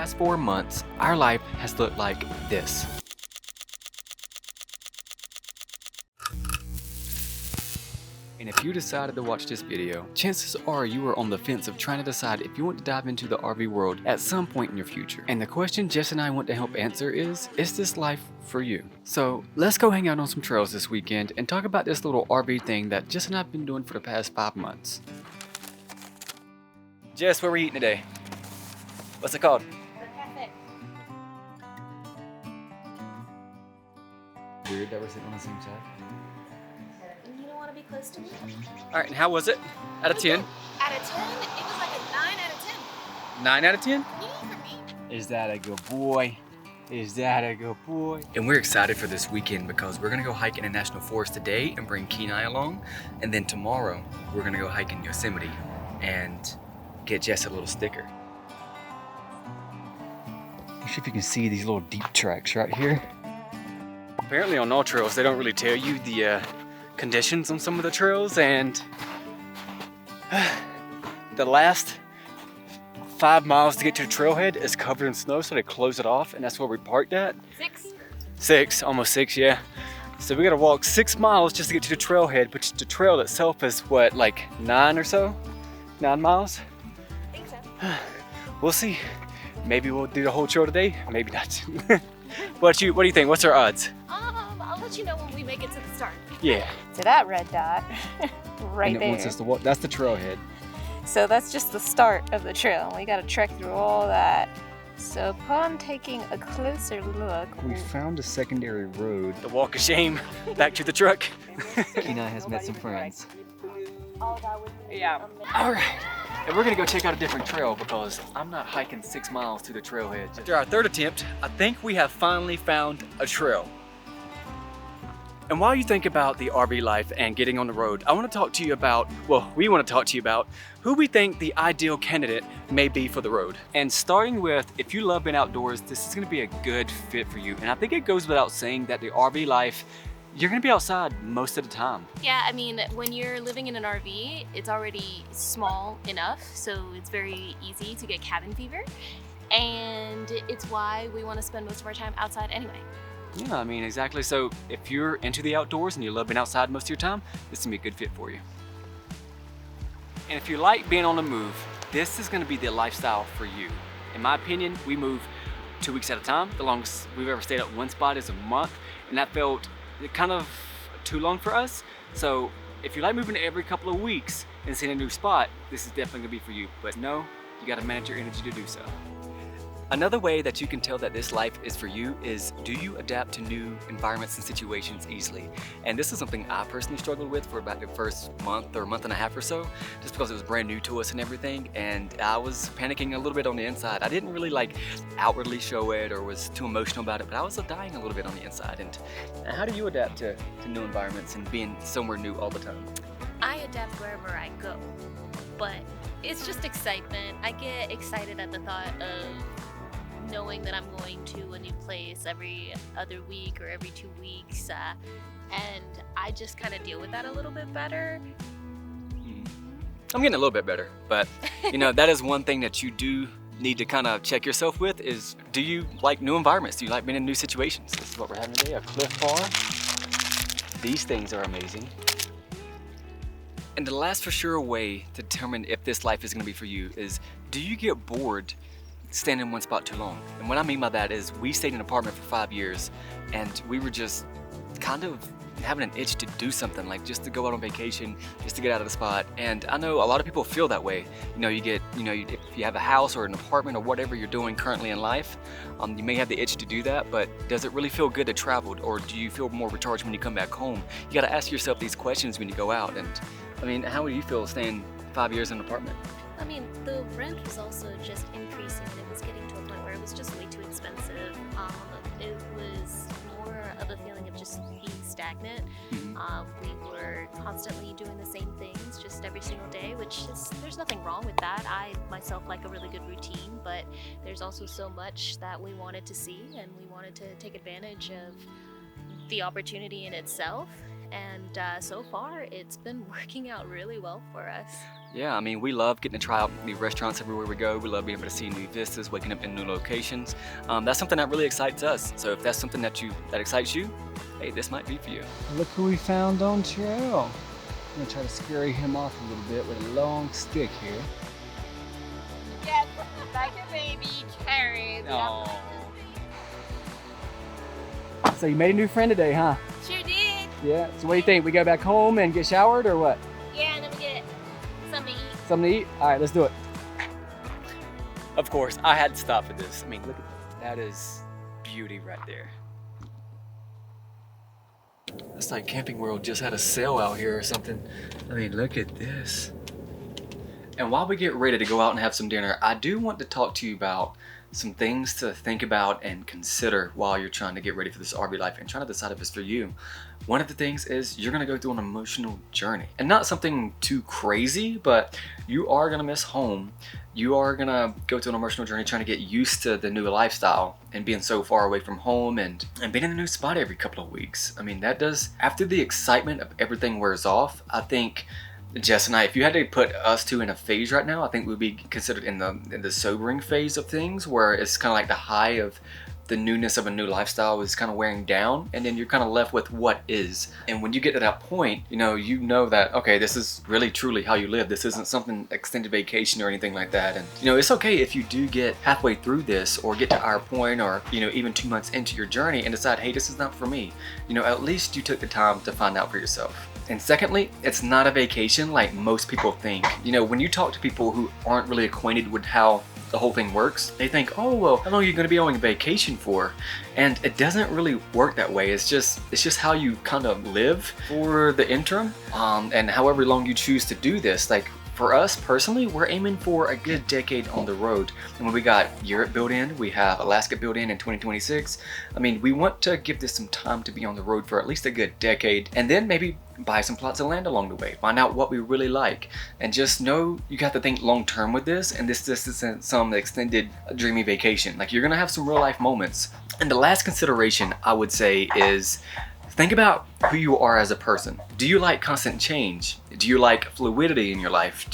past 4 months, our life has looked like this. And if you decided to watch this video, chances are you are on the fence of trying to decide if you want to dive into the RV world at some point in your future. And the question Jess and I want to help answer is this life for you? So let's go hang out on some trails this weekend and talk about this little RV thing that Jess and I have been doing for the past 5 months. Jess, what are we eating today? What's it called? The cafe. Weird that we're sitting on the same side. You don't want to be close to me? Alright, and how was it? Out of 10? Out of 10, it was like a 9 out of 10. 9 out of 10? Yeah, for me. Is that a good boy? Is that a good boy? And we're excited for this weekend because we're gonna go hike in a national forest today and bring Kenai along. And then tomorrow, we're gonna go hike in Yosemite and get Jess a little sticker. See if you can see these little deep tracks right here. Apparently on all trails, they don't really tell you the conditions on some of the trails, and the last 5 miles to get to the trailhead is covered in snow, so they close it off, and that's where we parked at. 6, almost 6, yeah. So we gotta walk 6 miles just to get to the trailhead, which the trail itself is what, like 9 or so? 9 miles? I think so. We'll see. Maybe we'll do the whole trail today, maybe not. What do you think? What's our odds? I'll let you know when we make it to the start. Yeah. So that red dot right And it there. wants us to walk. That's the trailhead. So that's just the start of the trail. We got to trek through all that. So upon taking a closer look, We found a secondary road. The walk of shame. Back to the truck. Kenai has met some friends. Yeah. All right. And we're gonna go check out a different trail because I'm not hiking 6 miles to the trailhead. After our third attempt, I think we have finally found a trail. And while you think about the RV life and getting on the road, I want to talk to you about, we want to talk to you about who we think the ideal candidate may be for the road. And starting with, if you love being outdoors, this is going to be a good fit for you. And I think it goes without saying that the RV life, you're going to be outside most of the time. Yeah, I mean, when you're living in an RV, it's already small enough, so it's very easy to get cabin fever. And it's why we want to spend most of our time outside anyway. Yeah, I mean, exactly. So if you're into the outdoors and you love being outside most of your time, this is gonna be a good fit for you. And if you like being on the move, this is gonna be the lifestyle for you. In my opinion, we move 2 weeks at a time. The longest we've ever stayed at one spot is a month, and that felt kind of too long for us. So if you like moving every couple of weeks and seeing a new spot, this is definitely gonna be for you. But no, you gotta manage your energy to do so. Another way that you can tell that this life is for you is, do you adapt to new environments and situations easily? And this is something I personally struggled with for about the first month or month and a half or so, just because it was brand new to us and everything, and I was panicking a little bit on the inside. I didn't really like outwardly show it or was too emotional about it, but I was dying a little bit on the inside. And how do you adapt to new environments and being somewhere new all the time? I adapt wherever I go, but it's just excitement. I get excited at the thought of knowing that I'm going to a new place every other week or every 2 weeks, and I just kind of deal with that a little bit better. I'm getting a little bit better, but you know, that is one thing that you do need to kind of check yourself with is, do you like new environments? Do you like being in new situations? This is what we're having today, a Cliff Bar. These things are amazing. And the last for sure way to determine if this life is gonna be for you is, do you get bored staying in one spot too long? And what I mean by that is, we stayed in an apartment for 5 years and we were just kind of having an itch to do something, like just to go out on vacation, just to get out of the spot. And I know a lot of people feel that way. You know, if you have a house or an apartment or whatever you're doing currently in life, you may have the itch to do that, but does it really feel good to travel, or do you feel more recharged when you come back home? You gotta ask yourself these questions when you go out. And I mean, how do you feel staying 5 years in an apartment? I mean, the rent was also just increasing, and it was getting to a point where it was just way too expensive. It was more of a feeling of just being stagnant. We were constantly doing the same things just every single day, which is, there's nothing wrong with that. I myself like a really good routine, but there's also so much that we wanted to see, and we wanted to take advantage of the opportunity in itself. And so far, it's been working out really well for us. Yeah, I mean, we love getting to try out new restaurants everywhere we go. We love being able to see new vistas, waking up in new locations. That's something that really excites us. So if that's something that excites you, hey, this might be for you. Look who we found on trail. I'm gonna try to scurry him off a little bit with a long stick here. Yes, like a baby carrot. Oh. So you made a new friend today, huh? Sure did. Yeah. So what do you think? We go back home and get showered or what? Yeah, and then we get something to eat. Something to eat? All right, let's do it. Of course, I had to stop for this. I mean, look at that. That is beauty right there. It's like Camping World just had a sale out here or something. I mean, look at this. And while we get ready to go out and have some dinner, I do want to talk to you about some things to think about and consider while you're trying to get ready for this RV life and trying to decide if it's for you. One of the things is you're gonna go through an emotional journey, and not something too crazy, but you are gonna miss home. You are gonna go through an emotional journey trying to get used to the new lifestyle and being so far away from home and being in a new spot every couple of weeks. I mean, that does, after the excitement of everything wears off, I think Jess and I, if you had to put us two in a phase right now, I think we'd be considered in the sobering phase of things, where it's kind of like the high of the newness of a new lifestyle is kind of wearing down, and then you're kind of left with what is. And when you get to that point, you know that, okay, this is really truly how you live. This isn't something extended vacation or anything like that. And it's okay if you do get halfway through this or get to our point, or even 2 months into your journey and decide, hey, this is not for me. At least you took the time to find out for yourself. And secondly, it's not a vacation like most people think. When you talk to people who aren't really acquainted with how the whole thing works, they think, oh, well, how long are you going to be on vacation for? And it doesn't really work that way. It's just how you kind of live for the interim, and however long you choose to do this. Like, for us personally, we're aiming for a good decade on the road. And when we got Europe built in, we have Alaska built in 2026. I mean, we want to give this some time to be on the road for at least a good decade, and then maybe buy some plots of land along the way, find out what we really like, and just know you got to think long term with this, and this isn't some extended dreamy vacation. Like, you're gonna have some real life moments. And the last consideration I would say is, think about who you are as a person. Do you like constant change? Do you like fluidity in your life?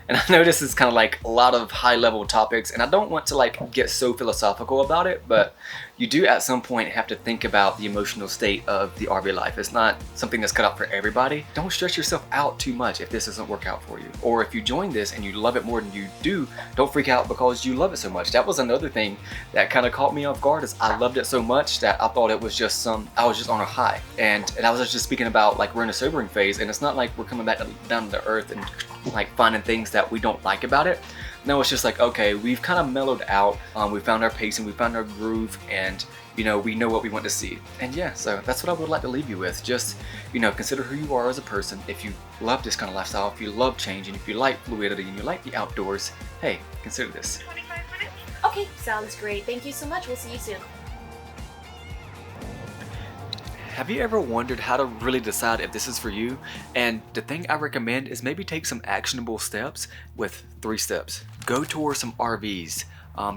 And I know this is kind of like a lot of high level topics, and I don't want to like get so philosophical about it, but you do at some point have to think about the emotional state of the RV life. It's not something that's cut out for everybody. Don't stress yourself out too much if this doesn't work out for you. Or if you join this and you love it more than you do, don't freak out because you love it so much. That was another thing that kind of caught me off guard, is I loved it so much that I thought it was just I was just on a high. And I was just speaking about, like, we're in a sobering phase, and it's not like we're coming back down to earth and like finding things that we don't like about it. No, it's just like, okay, we've kind of mellowed out, we found our pacing, we found our groove, and we know what we want to see. And yeah, so that's what I would like to leave you with. Just consider who you are as a person. If you love this kind of lifestyle, if you love change, and if you like fluidity and you like the outdoors, hey, consider this. 25 minutes? Okay, sounds great. Thank you so much. We'll see you soon. Have you ever wondered how to really decide if this is for you? And the thing I recommend is maybe take some actionable steps with 3 steps. Go tour some RVs.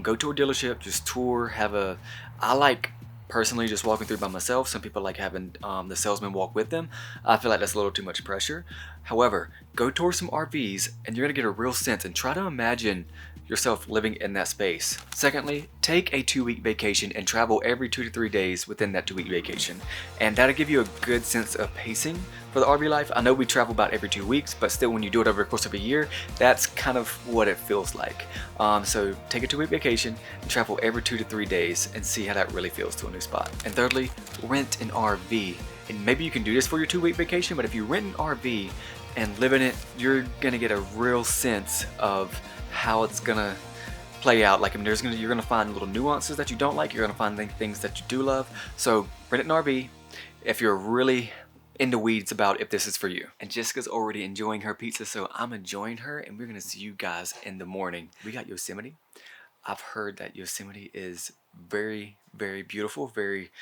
Go to a dealership, just tour, I like personally just walking through by myself. Some people like having the salesman walk with them. I feel like that's a little too much pressure. However, go tour some RVs and you're gonna get a real sense, and try to imagine yourself living in that space. Secondly, take a 2-week vacation and travel every 2 to 3 days within that 2-week vacation. And that'll give you a good sense of pacing for the RV life. I know we travel about every 2 weeks, but still, when you do it over the course of a year, that's kind of what it feels like. So take a 2-week vacation and travel every 2 to 3 days and see how that really feels to a new spot. And thirdly, rent an RV. And maybe you can do this for your 2-week vacation, but if you rent an RV and live in it, you're gonna get a real sense of how it's gonna play out. Like, I mean, you're gonna find little nuances that you don't like. You're gonna find things that you do love. So rent an RV if you're really in the weeds about if this is for you. And Jessica's already enjoying her pizza, so I'm enjoying her, and we're gonna see you guys in the morning. We got Yosemite. I've heard that Yosemite is very, very beautiful. Very,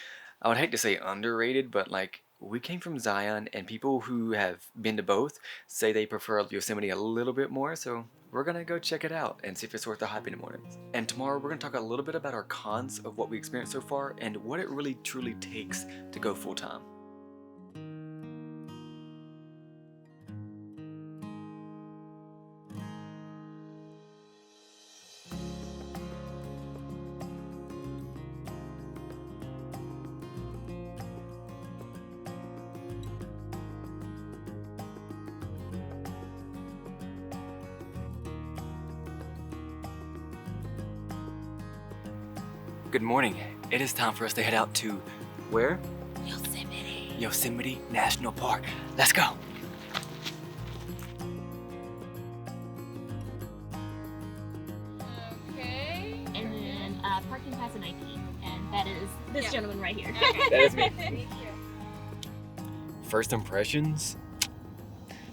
I would hate to say underrated, but like, we came from Zion, and people who have been to both say they prefer Yosemite a little bit more, so we're gonna go check it out and see if it's worth the hype in the morning. And tomorrow we're gonna talk a little bit about our cons of what we experienced so far and what it really truly takes to go full time. Good morning. It is time for us to head out to where? Yosemite. Yosemite National Park. Let's go. Okay. And then parking pass and ID. And that is this gentleman right here. That is me. Thank you. First impressions?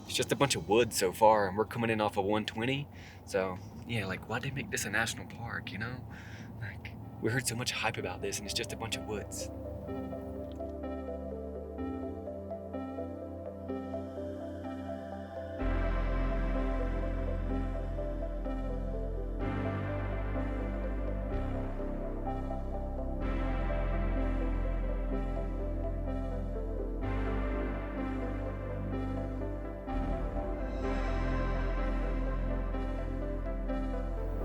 It's just a bunch of woods so far, and we're coming in off of 120. So, yeah, like, why'd they make this a national park, you know? Like, we heard so much hype about this, and it's just a bunch of woods.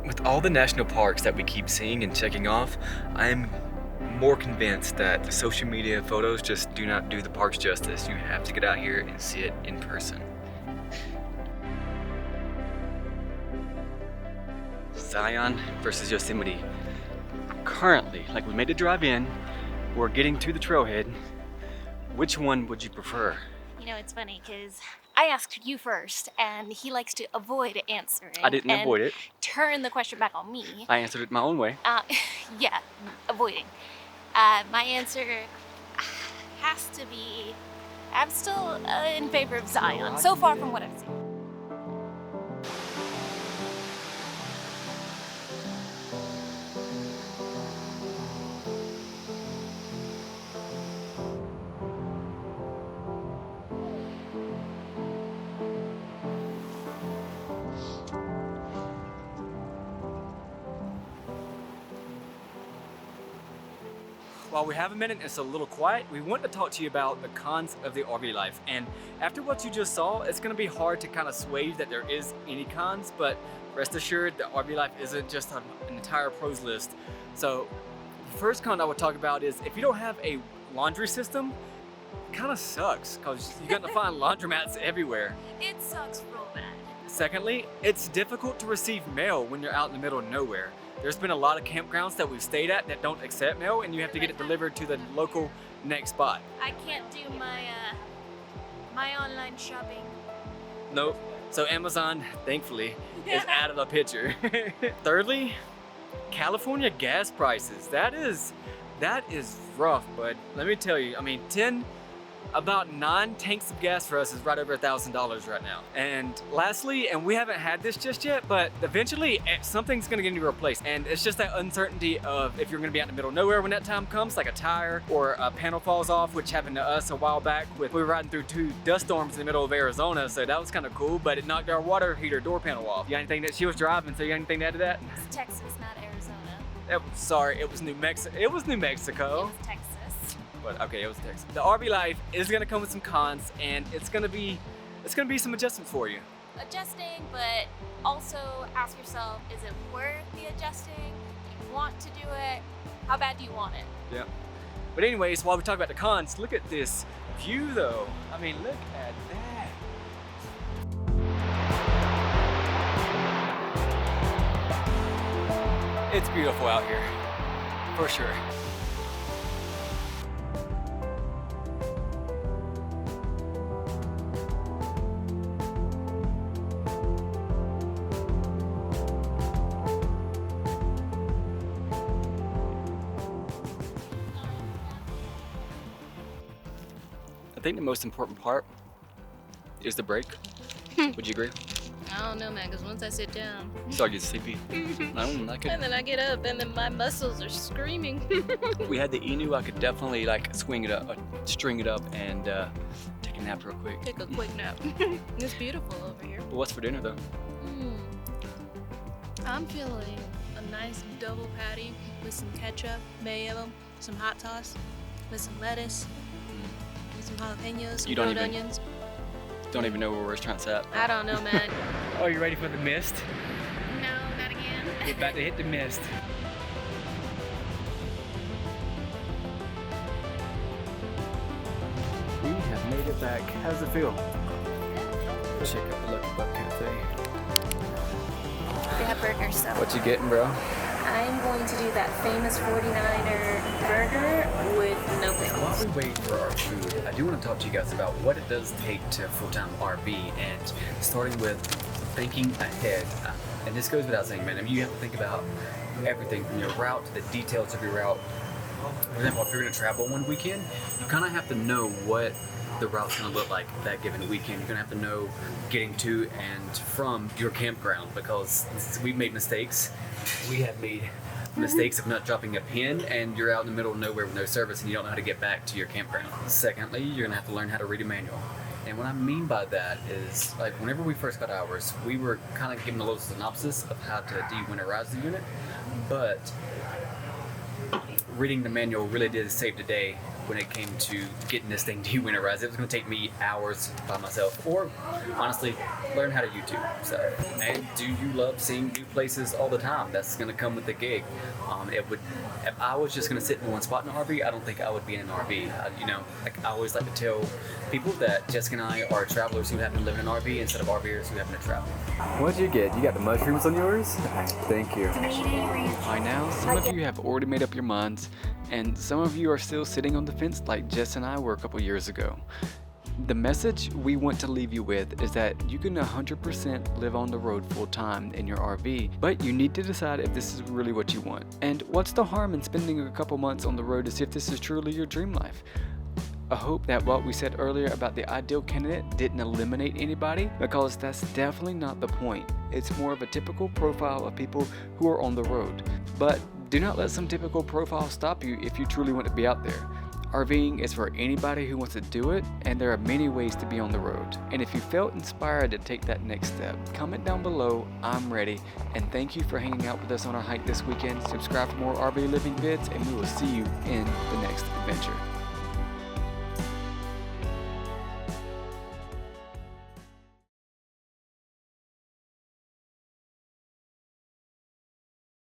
With all the national parks that we keep seeing and checking off, I'm more convinced that social media photos just do not do the parks justice. You have to get out here and see it in person. Zion versus Yosemite. Currently, like, we made the drive in, we're getting to the trailhead. Which one would you prefer? You know, it's funny because I asked you first, and he likes to avoid answering. I didn't and avoid it. Turn the question back on me. I answered it my own way. Yeah, avoiding. My answer has to be, I'm still in favor of Zion, so far from what I've seen. While we have a minute, it's a little quiet, we want to talk to you about the cons of the RV life. And after what you just saw, it's going to be hard to kind of sway that there is any cons, but rest assured, the RV life isn't just an entire pros list. So the first con I would talk about is if you don't have a laundry system, it kind of sucks because you're going to find laundromats everywhere. It sucks real bad. Secondly, it's difficult to receive mail when you're out in the middle of nowhere. There's been a lot of campgrounds that we've stayed at that don't accept mail, and you have to get it delivered to the local next spot. I can't do my online shopping. Nope. So Amazon, thankfully, is out of the picture. Thirdly, California gas prices. That is rough, but let me tell you, I mean, about 9 tanks of gas for us is right over $1,000 right now. And lastly, and we haven't had this just yet, but eventually something's gonna get replaced. And it's just that uncertainty of if you're gonna be out in the middle of nowhere when that time comes, like a tire or a panel falls off, which happened to us a while back. We were riding through 2 dust storms in the middle of Arizona, so that was kind of cool, but it knocked our water heater door panel off. You got anything that she was driving, so you got anything to add to that? It's Texas, not Arizona. Sorry, it was New Mexico. It was New Mexico. It was Texas. But okay, it was Texas. The RV life is gonna come with some cons, and it's gonna be some adjustments for you. Adjusting, but also ask yourself, is it worth the adjusting? Do you want to do it? How bad do you want it? Yeah. But anyways, while we talk about the cons, look at this view though. I mean, look at that. It's beautiful out here, for sure. I think the most important part is the break. Would you agree? I don't know, man, because once I sit down, So I get sleepy. I could. and then I get up, and then my muscles are screaming. We had the Inu. I could definitely like string it up, and take a nap real quick. Take a quick nap. It's beautiful over here. But what's for dinner though? I'm feeling a nice double patty with some ketchup, mayo, some hot sauce, with some lettuce, with some jalapenos, some You don't grilled even- onions. Don't even know where restaurant's at. I don't know, man. Oh, you ready for the mist? No, not again. We're about to hit the mist. We have made it back. How does it feel? Check out the Lucky Buck Cafe. They have burgers, so. What you getting, bro? I'm going to do that famous 49er burger with no pickles. While we wait for our food, I do want to talk to you guys about what it does take to full-time RV, and starting with thinking ahead. And this goes without saying, man. I mean, you have to think about everything from your route to the details of your route. For example, if you're going to travel one weekend, you kind of have to know what the route's going to look like that given weekend. You're going to have to know getting to and from your campground, because we've made mistakes. We have made mistakes of not dropping a pin, and you're out in the middle of nowhere with no service and you don't know how to get back to your campground. Secondly, you're going to have to learn how to read a manual. And what I mean by that is, like, whenever we first got ours, we were kind of given a little synopsis of how to de-winterize the unit, but reading the manual really did save the day when it came to getting this thing de-winterized. It was going to take me hours by myself, or honestly, learn how to YouTube. So, and do you love seeing new places all the time? That's going to come with the gig. It would. If I was just going to sit in one spot in an RV, I don't think I would be in an RV. I always like to tell people that Jessica and I are travelers who happen to live in an RV instead of RVers who happen to travel. What'd you get? You got the mushrooms on yours? Thank you. By now, some of you have already made up your minds, and some of you are still sitting on the fence like Jess and I were a couple years ago. The message we want to leave you with is that you can 100% live on the road full time in your RV, but you need to decide if this is really what you want. And what's the harm in spending a couple months on the road to see if this is truly your dream life? I hope that what we said earlier about the ideal candidate didn't eliminate anybody, because that's definitely not the point. It's more of a typical profile of people who are on the road. But do not let some typical profile stop you if you truly want to be out there. RVing is for anybody who wants to do it, and there are many ways to be on the road. And if you felt inspired to take that next step, comment down below, I'm ready, and thank you for hanging out with us on our hike this weekend. Subscribe for more RV living vids, and we will see you in the next adventure.